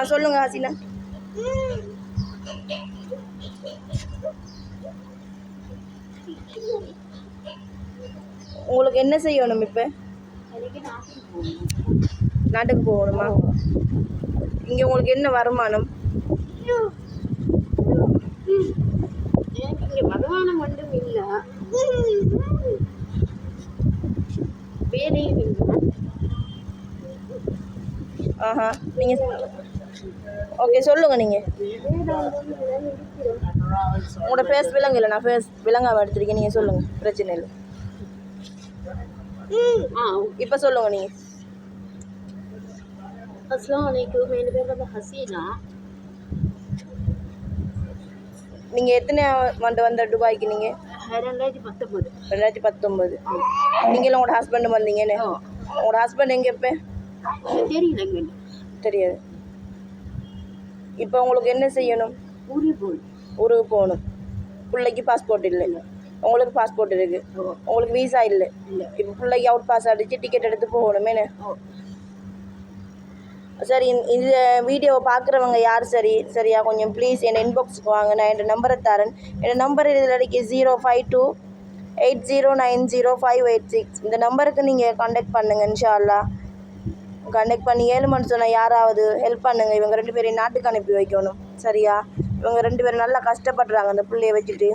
சொல்லுங்க ஹசீனா. உங்களுக்கு என்ன செய்யணும் இப்போ? நாட்டுக்கு போகணுமா? இங்கே உங்களுக்கு என்ன வருமானம்? இங்கே வருமானம் ஒன்றும் இல்லை, வேலையும் இல்லை. நீங்கள் ஓகே சொல்லுங்கள். நீங்கள் உங்களோட ஃபேஸ் விலங்கு இல்லை, நான் ஃபேஸ் விலங்காக எடுத்துருக்கேன். நீங்கள் சொல்லுங்கள், பிரச்சனை இல்லை. இப்போ சொல்லுங்கள் நீங்கள். அஸ்ஸலாமு அலைக்கும், என் பேர் வந்து ஹசீனா. நீங்கள் எத்தனை ஆண்டு வந்த துபாய்க்கு? நீங்கள் 2019. 2019. நீங்களும் உங்களோட ஹஸ்பண்டும் வந்தீங்கன்னு? உங்களோட ஹஸ்பண்ட் எங்கே? இப்போ தெரியல, தெரியாது. இப்போ உங்களுக்கு என்ன செய்யணும்? ஊருக்கு போகணும். பிள்ளைக்கு பாஸ்போர்ட் இல்லை, உங்களுக்கு பாஸ்போர்ட் இருக்குது, உங்களுக்கு வீசா இல்லை. இப்போ பிள்ளைக்கு அவுட் பாஸ் அடித்து டிக்கெட் எடுத்து போகணுமே. சரி, இந்த வீடியோவை பார்க்குறவங்க யார் சரியா கொஞ்சம் ப்ளீஸ் என் இன்பாக்ஸுக்கு வாங்க. நான் என் நம்பரை தரேன். என் நம்பர் இதில் அடிக்க 05280905886. இந்த நம்பருக்கு நீங்கள் கான்டாக்ட் பண்ணுங்கள். இன்ஷா அல்லாஹ் கான்டாக்ட் பண்ணி 7 மணி சொன்னால் யாராவது ஹெல்ப் பண்ணுங்கள். இவங்க 2 பேரையும் நாட்டுக்கு அனுப்பி வைக்கணும். சரியா? இவங்க 2 பேரும் நல்லா கஷ்டப்படுறாங்க அந்த பிள்ளைய வச்சுட்டு.